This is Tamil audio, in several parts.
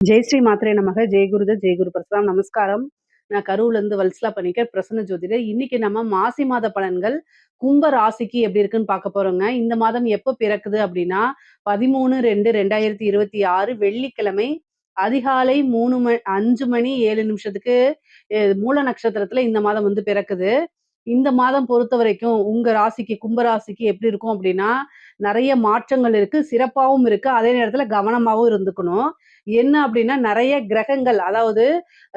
ஜெய் ஸ்ரீ மாத்ரே நமக. ஜெய் குரு பிரசாதம். நமஸ்காரம். நான் கரூர்லேருந்து வல்சலா பண்ணிக்க பிரசன்ன ஜோதிடர். இன்னைக்கு நம்ம மாசி மாத பலன்கள் கும்ப ராசிக்கு எப்படி இருக்குன்னு பார்க்க போறோங்க. இந்த மாதம் எப்போ பிறக்குது அப்படின்னா 13/2/2026 வெள்ளிக்கிழமை அதிகாலை 5 மணி 7 நிமிஷத்துக்கு மூல நட்சத்திரத்துல இந்த மாதம் வந்து பிறக்குது. இந்த மாதம் பொறுத்த வரைக்கும் உங்க ராசிக்கு கும்ப ராசிக்கு எப்படி இருக்கும் அப்படின்னா நிறைய மாற்றங்கள் இருக்கு, சிறப்பாவும் இருக்கு, அதே நேரத்துல கவனமாவும் இருந்துக்கணும். என்ன அப்படின்னா நிறைய கிரகங்கள், அதாவது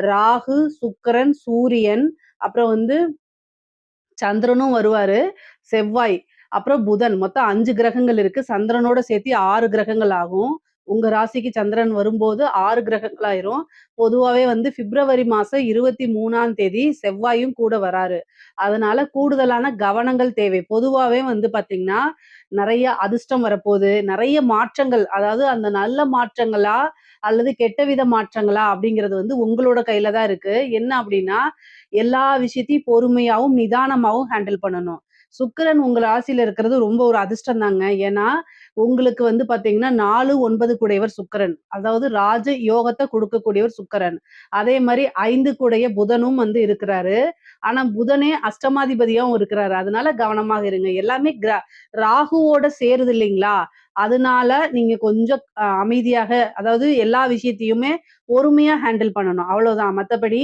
ராகு, சுக்கிரன், சூரியன், அப்புறம் வந்து சந்திரனும் வருவாரு, செவ்வாய், அப்புறம் புதன், மொத்தம் 5 கிரகங்கள் இருக்கு. சந்திரனோட சேர்த்து 6 கிரகங்கள் ஆகும். உங்க ராசிக்கு சந்திரன் வரும்போது 6 கிரகங்கள் ஆயிரும். பொதுவாவே வந்து பிப்ரவரி மாசம் 23ஆம் தேதி செவ்வாயும் கூட வராரு. அதனால கூடுதலான கவனங்கள் தேவை. பொதுவாவே வந்து பாத்தீங்கன்னா நிறைய அதிர்ஷ்டம் வரப்போகுது, நிறைய மாற்றங்கள், அதாவது அந்த நல்ல மாற்றங்களா அல்லது கெட்ட வித மாற்றங்களா அப்படிங்கிறது வந்து உங்களோட கையில தான் இருக்கு. என்ன அப்படின்னா எல்லா விஷயத்தையும் பொறுமையாவும் நிதானமாவும் ஹேண்டில் பண்ணணும். சுக்கிரன் உங்க ராசியில இருக்கிறது ரொம்ப ஒரு அதிர்ஷ்டம் தாங்க. ஏன்னா உங்களுக்கு வந்து பாத்தீங்கன்னா 4, 9 கூடையவர் சுக்கிரன், அதாவது ராஜ யோகத்தை கொடுக்கக்கூடியவர் சுக்கிரன். அதே மாதிரி 5 கூடைய புதனும் வந்து இருக்கிறாரு. ஆனா புதனே அஷ்டமாதிபதியாவும் இருக்கிறாரு. அதனால கவனமாக இருங்க. எல்லாமே ராகுவோட சேருது இல்லைங்களா? அதனால நீங்க கொஞ்சம் அமைதியாக, அதாவது எல்லா விஷயத்தையுமே பொறுமையா ஹேண்டில் பண்ணணும். அவ்வளவுதான். மத்தபடி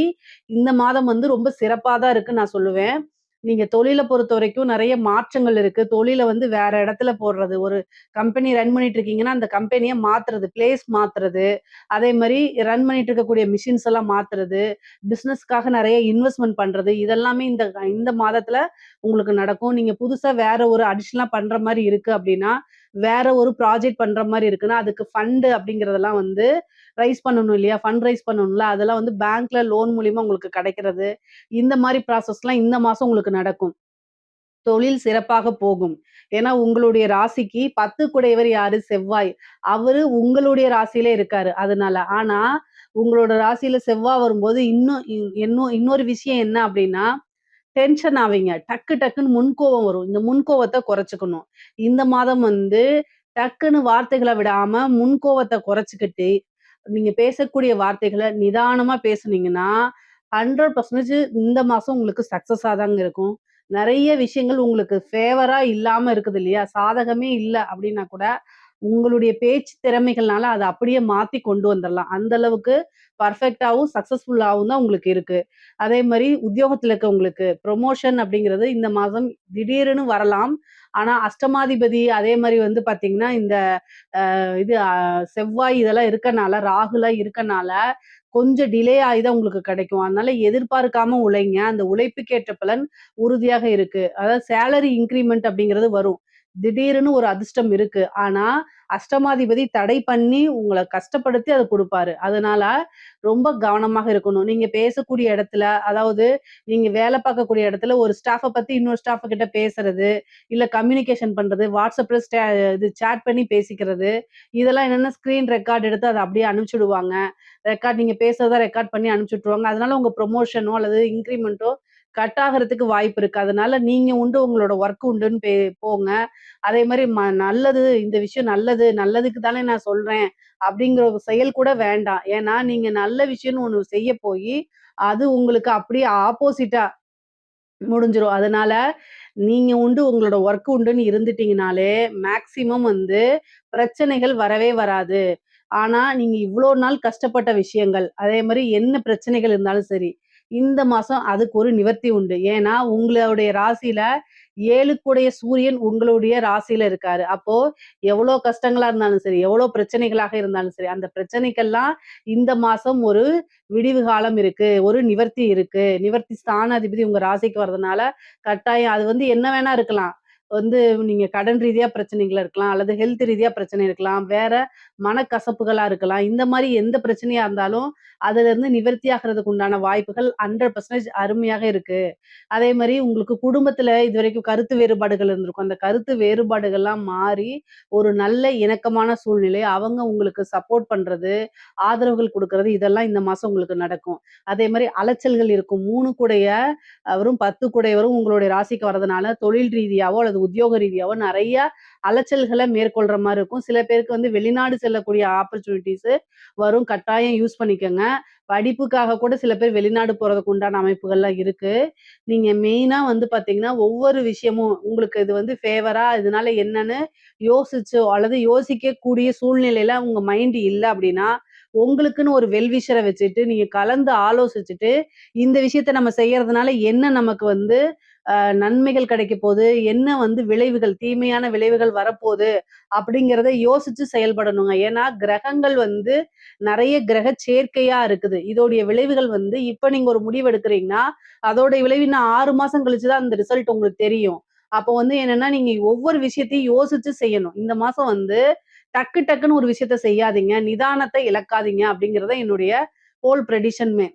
இந்த மாதம் வந்து ரொம்ப சிறப்பா தான் இருக்குன்னு நான் சொல்லுவேன். நீங்க தொழில பொறுத்தவரைக்கும் நெறைய மாற்றங்கள் இருக்கு. தொழில வந்து வேற இடத்துல போடுறது. ஒரு கம்பெனி ரன் பண்ணிட்டு இருக்கீங்கன்னா, அந்த கம்பெனிய மாத்துறது, பிளேஸ் மாத்துறது. அதே மாரி ரன் பண்ணிட்டு இருக்கக்கூடிய மிஷின்ஸ் எல்லாம் மாத்துறது. பிசினஸ்க்காக நெறைய இன்வெஸ்ட்மென்ட் பண்றது. இதெல்லாமே இந்த இந்த மாதத்துல உங்களுக்கு நடக்கும். நீங்க புதுசா வேற ஒரு அடிஷனலா பண்ற மாரி இருக்கு அப்டின்னா, வேற ஒரு ப்ராஜெக்ட் பண்ற மாரி இருக்குன்னா, அதுக்கு ஃபண்ட் அப்படிங்கிறதெல்லாம் வந்து ரைஸ் பண்ணணும் இல்லையா? ஃபண்ட் ரைஸ் பண்ணணும்ல. அதெல்லாம் வந்து பேங்க்ல லோன் மூலியமா உங்களுக்கு கிடைக்கிறது. இந்த மாரி ப்ராசஸ்லாம் இந்த மாசம் உங்களுக்கு நடக்கும். தொழில் சிறப்பாக போகும். ஏன்னா உங்களுடைய ராசிக்கு 10 குடையவர் யாரு? செவ்வாய். அவரு உங்களுடைய ராசியிலே இருக்காரு. அதனால. ஆனா உங்களோட ராசியில செவ்வாய் வரும்போது இன்னொரு விஷயம் என்ன அப்டின்னா, டென்ஷன் ஆவீங்க. டக்குன்னு முன்கோவம் வரும். இந்த முன்கோவத்த குறைச்சுக்கணும். இந்த மாதம் வந்து டக்குன்னு வார்த்தைகள விடாம முன்கோவத்த குறைச்சுக்கிட்டு, நீங்க பேசக்கூடிய வார்த்தைகள நிதானமா பேசுனீங்கன்னா, 100% இந்த மாசம் உங்களுக்கு சக்சஸா தாங்க இருக்கும். நெறைய விஷயங்கள் உங்களுக்கு ஃபேவரா இல்லாம இருக்குது இல்லையா? சாதகமே இல்ல அப்டின்னா கூட, உங்களுடைய பேச்சு திறமைகள்னால அத அப்படியே மாத்தி கொண்டு வந்துரலாம். அந்த அளவுக்கு பெர்ஃபெக்ட்டாவும், சக்சஸ்ஃபுல்லாவும் தான் உங்களுக்கு இருக்கு. அதே மாரி உத்தியோகத்துல இருக்கவங்களுக்கு ப்ரமோஷன் அப்படிங்கிறது இந்த மாதம் திடீர்னு வரலாம். ஆனா அஷ்டமாதிபதி அதே மாரி வந்து பாத்தீங்கன்னா, இந்த இது செவ்வாய் இதெல்லாம் இருக்கனால, ராகுலாம் இருக்கனால, கொஞ்சம் டிலே ஆயி தான் உங்களுக்கு கிடைக்கும். அதனால எதிர்பார்க்காம உழைங்க. அந்த உழைப்புக்கேற்ற பலன் உறுதியாக இருக்கு. அதாவது சேலரி இன்கிரிமென்ட் அப்படிங்கிறது வரும். திடீர்னு ஒரு அதிர்ஷ்டம் இருக்கு. ஆனா, அஷ்டமாதிபதி தடை பண்ணி உங்கள கஷ்டப்படுத்தி அத குடுப்பாரு. அதனால ரொம்ப கவனமாக இருக்கணும். நீங்க பேசக்கூடிய இடத்துல, அதாவது நீங்க வேலை பார்க்கக்கூடிய இடத்துல ஒரு ஸ்டாஃப்ப பத்தி இன்னொரு ஸ்டாஃப் கிட்ட பேசுறது, இல்ல கம்யூனிகேஷன் பண்றது, WhatsAppல இது சாட் பண்ணி பேசிக்கிறது. இதெல்லாம் என்னன்னா ஸ்க்ரீன் ரெக்கார்ட் எடுத்து அத அப்படியே அனுப்பிச்சுடுவாங்க. நீங்க பேசுறத ரெக்கார்ட் பண்ணி அனுப்பிச்சு விட்டுருவாங்க. அதனால உங்க ப்ரமோஷனோ அல்லது இன்கிரிமென்ட்டோ கட் ஆகுறதுக்கு வாய்ப்பு இருக்கு. அதனால நீங்க உண்டு உங்களோட ஒர்க் உண்டுன்னு போங்க. அதே மாரி நல்லது, இந்த விஷயம் நல்லது, நல்லதுக்கு தானே நான் சொல்றேன் அப்படிங்கிற ஒரு செயல் கூட வேண்டாம். ஏன்னா நீங்க நல்ல விஷயம்னு ஒண்ணு செய்ய போயி, அது உங்களுக்கு அப்படியே ஆப்போசிட்டா முடிஞ்சிரும். அதனால நீங்க உண்டு உங்களோட ஒர்க் உண்டுன்னு இருந்துட்டீங்கனாலே, மேக்ஸிமம் வந்து பிரச்சனைகள் வரவே வராது. ஆனா, நீங்க இவ்ளோ நாள் கஷ்டப்பட்ட விஷயங்கள், அதே மாரி என்ன பிரச்சனைகள் இருந்தாலும் சரி, இந்த மாசம் அதுக்கு ஒரு நிவர்த்தி உண்டு. ஏன்னா, உங்களுடைய ராசியில 7 கூடைய சூரியன் உங்களுடைய ராசியில இருக்காரு. அப்போ எவ்வளோ கஷ்டங்களா இருந்தாலும் சரி, எவ்வளோ பிரச்சனைகளாக இருந்தாலும் சரி, அந்த பிரச்சனைக்கெல்லாம் இந்த மாசம் ஒரு விடிவு காலம் இருக்கு. ஒரு நிவர்த்தி இருக்கு. நிவர்த்தி ஸ்தானாதிபதி உங்க ராசிக்கு வர்றதுனால, கட்டாயம் அது வந்து என்ன வேணா இருக்கலாம். வந்து நீங்க கடன் ரீதியா பிரச்சனைகள் இருக்கலாம், அல்லது ஹெல்த் ரீதியா பிரச்சனை இருக்கலாம், வேற மனக்கசப்புகளா இருக்கலாம். இந்த மாரி எந்த பிரச்சனையா இருந்தாலும், அதுலருந்து நிவர்த்தி ஆகுறதுக்கு உண்டான வாய்ப்புகள் 100% அருமையாக இருக்கு. அதே மாரி உங்களுக்கு குடும்பத்துல இதுவரைக்கும் கருத்து வேறுபாடுகள் இருந்திருக்கும். அந்த கருத்து வேறுபாடுகள்லாம் மாறி, ஒரு நல்ல இணக்கமான சூழ்நிலை, அவங்க உங்களுக்கு சப்போர்ட் பண்றது, ஆதரவுகள் குடுக்குறது, இதெல்லாம் இந்த மாசம் உங்களுக்கு நடக்கும். அதே மாரி அலைச்சல்கள் இருக்கும். 3 கூடைய அவரும் 10 கூடையவரும் உங்களுடைய ராசிக்கு வர்றதுனால, தொழில் ரீதியாவோ அல்லது அல்லது உத்தியோக ரீதியாவோ நெறைய அலைச்சல்கள மேற்கொள்ற மாரி இருக்கும். சில பேருக்கு வந்து வெளிநாடு செல்லக்கூடிய ஆப்பர்ச்சுனிட்டீஸ் வரும். கட்டாயம் யூஸ் பண்ணிக்கங்க. படிப்புக்காக கூட சில பேர் வெளிநாடு போறதுக்கு உண்டான அமைப்புகள்லாம் இருக்கு. நீங்க மெயினா வந்து பார்த்தீங்கன்னா, ஒவ்வொரு விஷயமும் உங்களுக்கு இது வந்து ஃபேவரா இதனால என்னன்னு யோசிச்சோ அல்லது யோசிக்கக்கூடிய சூழ்நிலையில உங்க மைண்ட் இல்ல அப்டின்னா, உங்களுக்குன்னு ஒரு வெல்விஷர வச்சுட்டு, நீங்க கலந்து ஆலோசிச்சுட்டு, இந்த விஷயத்த நம்ம செய்யறதுனால என்ன நமக்கு வந்து நன்மைகள் கிடைக்க போது, என்ன வந்து விளைவுகள், தீமையான விளைவுகள் வரப்போது, அப்படிங்கிறத யோசிச்சு செயல்படணுங்க. ஏன்னா, கிரகங்கள் வந்து நெறைய கிரக சேர்க்கையா இருக்குது. இதோடைய விளைவுகள் வந்து இப்ப நீங்க ஒரு முடிவு எடுக்கிறீங்கன்னா, அதோட விளைவு இன்னும் 6 மாசம் கழிச்சு தான் அந்த ரிசல்ட் உங்களுக்கு தெரியும். அப்போ வந்து என்னன்னா, நீங்க ஒவ்வொரு விஷயத்தையும் யோசிச்சு செய்யணும். இந்த மாசம் வந்து டக்கு டக்குன்னு ஒரு விஷயத்த செய்யாதீங்க. நிதானத்த இழக்காதீங்க அப்படிங்கிறது தான் என்னுடைய ஹோல் ப்ரெடிஷனுமே.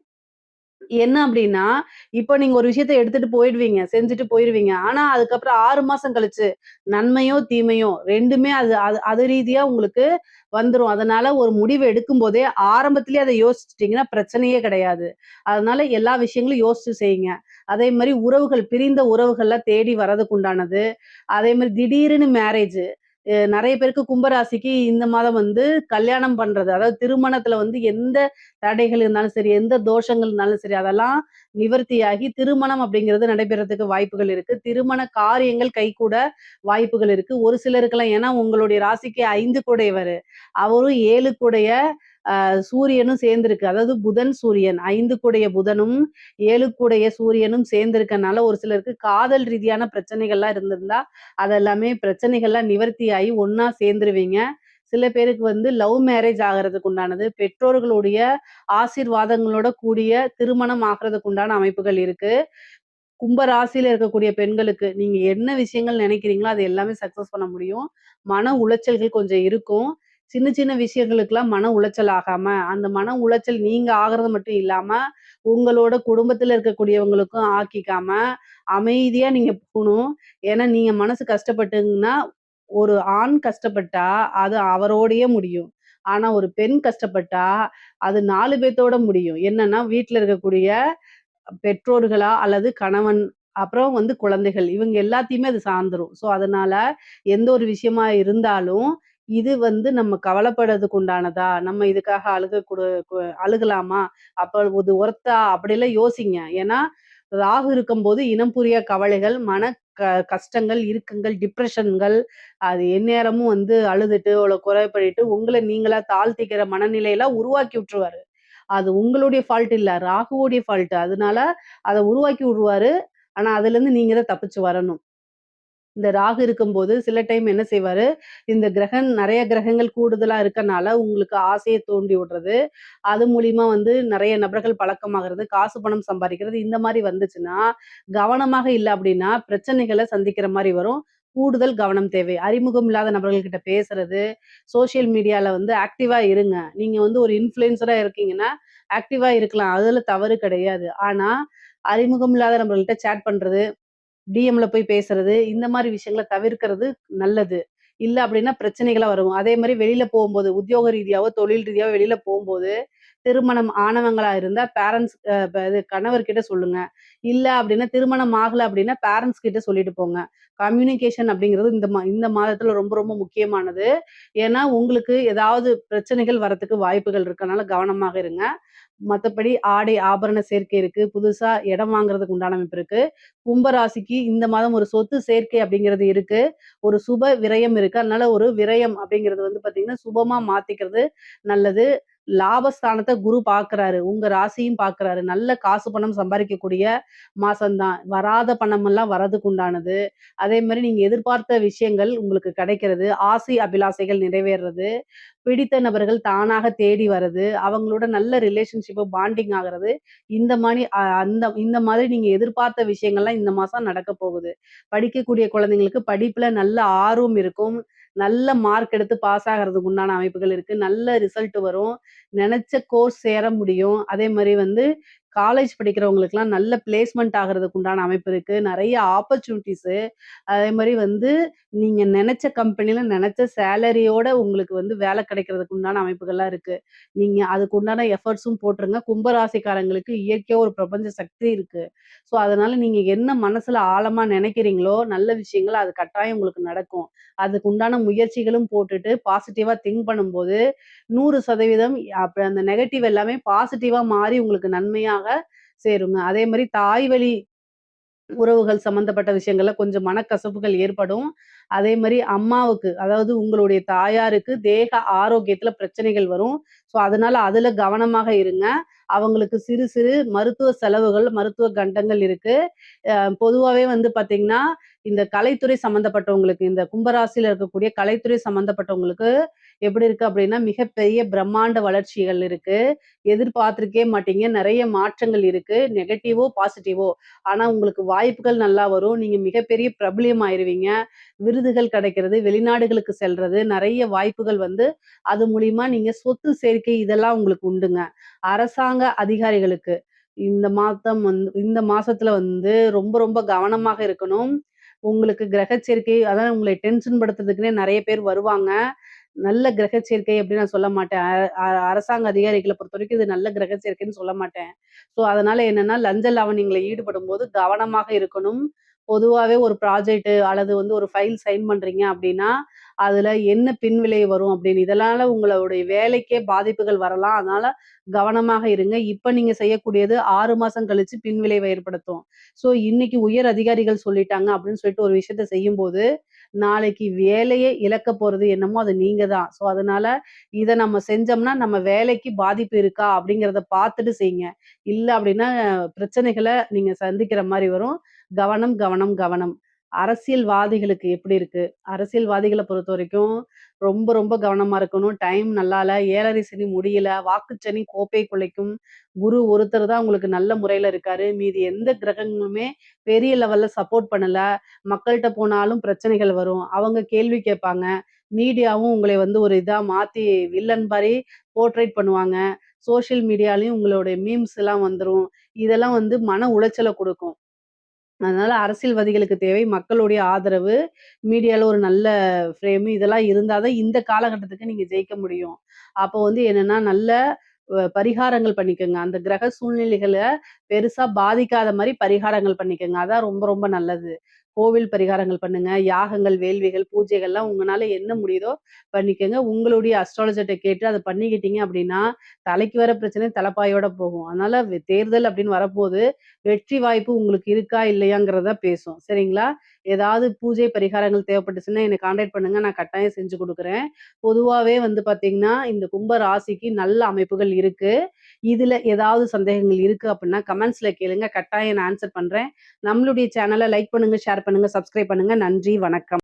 என்ன அப்டின்னா, இப்ப நீங்க ஒரு விஷயத்த எடுத்துட்டு போயிடுவீங்க. செஞ்சுட்டு போயிருவீங்க. ஆனா, அதுக்கப்புறம் 6 மாசம் கழிச்சு, நன்மையோ, தீமையோ 2மே அது அது அது ரீதியா உங்களுக்கு வந்துரும். அதனால ஒரு முடிவு எடுக்கும்போதே, ஆரம்பத்திலேயே அத யோசிச்சுட்டீங்கன்னா பிரச்சனையே கிடையாது. அதனால எல்லா விஷயங்களும் யோசிச்சு செய்யுங்க. அதே மாரி உறவுகள், பிரிந்த உறவுகள்லாம் தேடி வரதுக்கு உண்டானது. அதே மாரி திடீர்னு மேரேஜ் நெறைய பேருக்கு கும்பராசிக்கு இந்த மாதம் வந்து கல்யாணம் பண்றது, அதாவது திருமணத்துல வந்து எந்த தடைகள் இருந்தாலும் சரி, எந்த தோஷங்கள் இருந்தாலும் சரி, அதெல்லாம் நிவர்த்தியாகி திருமணம் அப்படிங்கிறது நடைபெறதுக்கு வாய்ப்புகள் இருக்கு. திருமண காரியங்கள் கைகூட வாய்ப்புகள் இருக்கு. ஒரு சிலருக்கெல்லாம் ஏன்னா உங்களுடைய ராசிக்கு 5 கூடையவரு. அவரும் 7 கூடைய சூரியனும் சேர்ந்திருக்கு. அதாவது புதன், சூரியன் 5 கூடைய புதனும், 7 கூடைய சூரியனும் சேர்ந்திருக்கனால, ஒரு சிலருக்கு காதல் ரீதியான பிரச்சனைகள்லாம் இருந்திருந்தா, அதெல்லாமே பிரச்சனைகள்லாம் நிவர்த்தியாயி ஒண்ணா சேர்ந்துருவீங்க. சில பேருக்கு வந்து லவ் மேரேஜ் ஆகுறதுக்கு உண்டானது, பெற்றோர்களுடைய ஆசீர்வாதங்களோட கூடிய திருமணம் ஆகுறதுக்கு உண்டான அமைப்புகள் இருக்கு. கும்ப ராசியில இருக்கக்கூடிய பெண்களுக்கு, நீங்க என்ன விஷயங்கள் நினைக்கிறீங்களோ, அது எல்லாமே சக்சஸ் பண்ண முடியும். மன உளைச்சல்கள் கொஞ்சம் இருக்கும். சின்ன சின்ன விஷயங்களுக்கெல்லாம் மன உளைச்சல் ஆகாம, அந்த மன உளைச்சல் நீங்க ஆகுறது மட்டும் இல்லாம, உங்களோட குடும்பத்தில இருக்கக்கூடியவங்களுக்கும் ஆக்கிக்காம, அமைதியா நீங்க போணும். ஏன்னா, நீங்க மனசு கஷ்டப்பட்டீங்கன்னா, ஒரு ஆண் கஷ்டப்பட்டா, அது அவரோடயே முடியும். ஆனா, ஒரு பெண் கஷ்டப்பட்டா, அது 4 பேத்தோட முடியும். என்னன்னா, வீட்ல இருக்கக்கூடிய பெற்றோர்களா அல்லது கணவன், அப்புறம் வந்து குழந்தைகள். இவங்க எல்லாத்தையுமே அது சார்ந்துரும். ஸோ, அதனால எந்த ஒரு விஷயமா இருந்தாலும், இது வந்து நம்ம கவலைப்படுறதுக்கு உண்டானதா? நம்ம இதுக்காக அழுகலாமா? அப்ப இது ஒர்த்தா? அப்படிலாம் யோசிங்க. ஏன்னா, ராகு இருக்கும்போது இனம் புரியா கவலைகள், கஷ்டங்கள், இறுக்கங்கள், டிப்ரஷன்கள் அது எந்நேரமும் வந்து அழுதுட்டு, குறைபடிட்டு உங்கள நீங்களா தாழ்த்திக்கிற மனநிலையெல்லாம் உருவாக்கி விட்டுருவாரு. அது உங்களுடைய ஃபால்ட் இல்ல. ராகுவோடைய ஃபால்ட். அதனால அத உருவாக்கி விடுவாரு. ஆனா, அதுலருந்து நீங்க தான் தப்பிச்சு வரணும். இந்த ராகு இருக்கும்போது சில டைம் என்ன செய்வாரு, இந்த நெறைய கிரகங்கள் கூடுதலா இருக்கனால உங்களுக்கு ஆசைய தூண்டி விடுறது. அது மூலியமா வந்து நெறைய நபர்கள் பழக்கமாகறது, காசு பணம் சம்பாரிக்கிறது இந்த மாரி வந்துச்சுன்னா, கவனமாக இல்ல அப்டின்னா, பிரச்சனைகள சந்திக்கிற மாரி வரும். கூடுதல் கவனம் தேவை. அறிமுகம் இல்லாத நபர்கள் கிட்ட பேசுறது, சோசியல் மீடியால வந்து ஆக்டிவா இருங்க. நீங்க வந்து ஒரு இன்ஃப்ளூயன்சரா இருக்கீங்கன்னா, ஆக்டிவா இருக்கலாம். அதுல தவறு கிடையாது. ஆனா, அறிமுகம் இல்லாத நபர்கள்ட்ட சேட் பண்றது, டிஎம்ல போய் பேசுறது, இந்த மாரி விஷயங்கள தவிர்க்கிறது நல்லது. இல்ல அப்டின்னா பிரச்சனைகளா வரும். அதே மாரி வெளில போம்போது, உத்தியோக ரீதியாவோ, தொழில் ரீதியாவோ வெளில போம்போது, திருமணம் ஆனவங்களா இருந்தா பேரண்ட்ஸ் இது கணவர்கிட்ட சொல்லுங்க. இல்ல அப்டின்னா திருமணம் ஆகல அப்டின்னா பேரண்ட்ஸ் கிட்ட சொல்லிட்டு போங்க. கம்யூனிகேஷன் அப்டிங்கிறது இந்த மாதத்துல ரொம்ப ரொம்ப முக்கியமானது. ஏன்னா, உங்களுக்கு ஏதாவது பிரச்சனைகள் வரதுக்கு வாய்ப்புகள் இருக்கனால கவனமாக இருங்க. மத்தபடி ஆடை ஆபரண சேர்க்கை இருக்கு. புதுசா இடம் வாங்குறதுக்கு உண்டான அமைப்பு இருக்கு. கும்ப ராசிக்கு இந்த மாதம் ஒரு சொத்து சேர்க்கை அப்படிங்கிறது இருக்கு. ஒரு சுப விரயம் இருக்கு. அதனால ஒரு விரயம் அப்படிங்கிறது வந்து பார்த்தீங்கன்னா, சுபமா மாத்திக்கிறது நல்லது. லாபஸ்தானத்த குரு பார்க்குறாரு. உங்க ராசியும் பார்க்குறாரு. நல்ல காசு பணம் சம்பாரிக்கக்கூடிய மாசம் தான். வராத பணமெல்லாம் வரதுக்கு உண்டானது. அதே மாரி நீங்க எதிர்பார்த்த விஷயங்கள் உங்களுக்கு கிடைக்கிறது. ஆசை அபிலாசைகள் நிறைவேறுறது. பிடித்த நபர்கள் தானாக தேடி வர்றது. அவங்களோட நல்ல ரிலேஷன்ஷிப் பாண்டிங் ஆகுறது. இந்த மாதிரி நீங்க எதிர்பார்த்த விஷயங்கள்லாம் இந்த மாசம் நடக்கப் போகுது. படிக்கக்கூடிய குழந்தைங்களுக்கு படிப்புல நல்ல ஆர்வம் இருக்கும். நல்ல மார்க் எடுத்து பாஸ் ஆகுறதுக்கு உண்டான அமைப்புகள் இருக்கு. நல்ல ரிசல்ட் வரும். நெனச்ச கோர்ஸ் சேர முடியும். அதே மாரி வந்து காலேஜ் படிக்கிறவங்களுக்குலாம் நல்ல பிளேஸ்மெண்ட் ஆகுறதுக்கு உண்டான அமைப்பு இருக்கு. நெறைய ஆப்பர்ச்சுனிட்டீஸு, அதே மாரி வந்து நீங்க நெனச்ச கம்பெனில நெனச்ச சேலரியோட உங்களுக்கு வந்து வேலை கிடைக்கிறதுக்கு உண்டான அமைப்புகள்லாம் இருக்கு. நீங்க அதுக்கு உண்டான எஃபோர்ட்ஸும் போட்டுருங்க. கும்பராசிக்காரங்களுக்கு இயற்கையா ஒரு பிரபஞ்ச சக்தி இருக்கு. ஸோ, அதனால நீங்க என்ன மனசுல ஆழமா நெனைக்கிறீங்களோ, நல்ல விஷயங்கள் அது கட்டாயம் உங்களுக்கு நடக்கும். அதுக்கு உண்டான முயற்சிகளும் போட்டுட்டு பாசிட்டிவா திங்க் பண்ணும்போது, 100% அப்ப அந்த நெகட்டிவ் எல்லாமே பாசிட்டிவா மாறி உங்களுக்கு நன்மையாக சேருங்க. அதே மாரி தாய் வழி உறவுகள் சம்மந்தப்பட்ட விஷயங்கள்ல கொஞ்சம் மனக்கசப்புகள் ஏற்படும். அதே மாரி அம்மாவுக்கு, அதாவது உங்களுடைய தாயாருக்கு தேக ஆரோக்கியத்துல பிரச்சனைகள் வரும். ஸோ, அதனால அதுல கவனமாக இருங்க. அவங்களுக்கு சிறு சிறு மருத்துவ செலவுகள், மருத்துவ கண்டங்கள் இருக்கு. பொதுவாவே வந்து பார்த்தீங்கன்னா, இந்த கலைத்துறை சம்மந்தப்பட்டவங்களுக்கு, இந்த கும்பராசியில இருக்கக்கூடிய கலைத்துறை சம்மந்தப்பட்டவங்களுக்கு எப்படி இருக்கு அப்படின்னா, மிகப்பெரிய பிரம்மாண்ட வளர்ச்சிகள் இருக்கு. எதிர்பார்த்திருக்கவே மாட்டீங்க. நெறைய மாற்றங்கள் இருக்கு. நெகட்டிவோ, பாசிட்டிவோ. ஆனா உங்களுக்கு வாய்ப்புகள் நல்லா வரும். நீங்க மிகப்பெரிய பிரபலியம் ஆயிருவீங்க. விருதுகள் கிடைக்கிறது, வெளிநாடுகளுக்கு செல்றது, நெறைய வாய்ப்புகள் வந்து அது மூலியமா நீங்க சொத்து சேர்க்கை இதெல்லாம் உங்களுக்கு உண்டுங்க. அரசாங்க அதிகாரிகளுக்கு இந்த மாசத்துல வந்து ரொம்ப ரொம்ப கவனமாக இருக்கணும். உங்களுக்கு கிரக சேர்க்கை அதான் உங்களை டென்ஷன் படுத்துறதுக்குன்னே நெறைய பேர் வருவாங்க. நல்ல கிரக சேர்க்கை அப்படின்னு நான் சொல்ல மாட்டேன். அரசாங்க அதிகாரிகள பொறுத்தவரைக்கும் இது நல்ல கிரக சேர்க்கைன்னு சொல்ல மாட்டேன். ஸோ, அதனால என்னன்னா, லஞ்ச லாவணியங்கள்ல ஈடுபடும்போது கவனமாக இருக்கணும். பொதுவாவே ஒரு ப்ராஜெக்ட் அல்லது வந்து ஒரு ஃபைல் சைன் பண்றீங்க அப்படின்னா, அதுல என்ன பின்விளைவு வரும் அப்படின்னு இதனால உங்களுடைய வேலைக்கே பாதிப்புகள் வரலாம். அதனால கவனமாக இருங்க. இப்ப நீங்க செய்யக்கூடியது 6 மாசம் கழிச்சு பின்விளைவை ஏற்படுத்தும். ஸோ, இன்னைக்கு உயர் அதிகாரிகள் சொல்லிட்டாங்க அப்படின்னு சொல்லிட்டு ஒரு விஷயத்த செய்யும்போது, நாளைக்கு வேலையே இழக்க போறது என்னமோ அது நீங்க தான். ஸோ, அதனால இத நம்ம செஞ்சோம்னா, நம்ம வேலைக்கு பாதிப்பு இருக்கா அப்படிங்கிறத பார்த்துட்டு செய்யுங்க. இல்ல அப்படின்னா பிரச்சனைகள நீங்க சந்திக்கிற மாரி வரும். கவனம், கவனம், கவனம். அரசியல்வாதிகளுக்கு எப்படி இருக்கு? அரசியல்வாதிகள பொறுத்தவரைக்கும் ரொம்ப ரொம்ப கவனமா இருக்கணும். டைம் நல்லா இல்ல. 7:30 சனி முடியல. வாக்குச்சனி கோப்பை குலைக்கும். குரு ஒருத்தர் தான் உங்களுக்கு நல்ல முறையில இருக்காரு. மீதி எந்த கிரகங்களுமே பெரிய லெவல்ல சப்போர்ட் பண்ணல. மக்கள்ட்ட போனாலும் பிரச்சனைகள் வரும். அவங்க கேள்வி கேட்பாங்க. மீடியாவும் உங்களை வந்து ஒரு இதா மாத்தி வில்லன் மாரி போர்ட்ரைட் பண்ணுவாங்க. சோசியல் மீடியாலயும் உங்களுடைய மீம்ஸ் எல்லாம் வந்துரும். இதெல்லாம் வந்து மன உளைச்சல குடுக்கும். அதனால அரசியல்வாதிகளுக்கு தேவை மக்களுடைய ஆதரவு. மீடியால ஒரு நல்ல ஃப்ரேம் இதெல்லாம் இருந்தா தான் இந்த காலகட்டத்துக்கு நீங்க ஜெயிக்க முடியும். அப்போ வந்து என்னன்னா, நல்ல பரிகாரங்கள் பண்ணிக்கங்க. அந்த கிரக சூழ்நிலைகள பெருசா பாதிக்காத மாரி பரிகாரங்கள் பண்ணிக்கங்க. அதான் ரொம்ப ரொம்ப நல்லது. கோவில் பரிகாரங்கள் பண்ணுங்க. யாகங்கள், வேள்விகள், பூஜைகள்லாம் உங்கனால என்ன முடியுதோ பண்ணிக்கங்க. உங்களுடைய அஸ்ட்ராலஜர்ட்ட கேட்டு அத பண்ணிக்கிட்டீங்க அப்படின்னா, தலைக்கு வர பிரச்சனை தலைப்பாயோட போகும். அதனால தேர்தல் அப்படின்னு வரப்போது, வெற்றி வாய்ப்பு உங்களுக்கு இருக்கா? இல்லையாங்கிறத பேசும். சரிங்களா? ஏதாவது பூஜை பரிகாரங்கள் தேவைப்பட்டுச்சுன்னா என்ன கான்டாக்ட் பண்ணுங்க. நான் கட்டாயம் செஞ்சு குடுக்குறேன். பொதுவாவே வந்து பார்த்தீங்கன்னா, இந்த கும்ப ராசிக்கு நல்ல அமைப்புகள் இருக்கு. இதுல ஏதாவது சந்தேகங்கள் இருக்கு அப்படின்னா, கமெண்ட்ஸ்ல கேளுங்க. கட்டாயம் நான் ஆன்சர் பண்றேன். நம்மளுடைய சேனல லைக் பண்ணுங்க, ஷேர் பண்ணுங்க, சப்ஸ்கிரைப் பண்ணுங்க. நன்றி, வணக்கம்.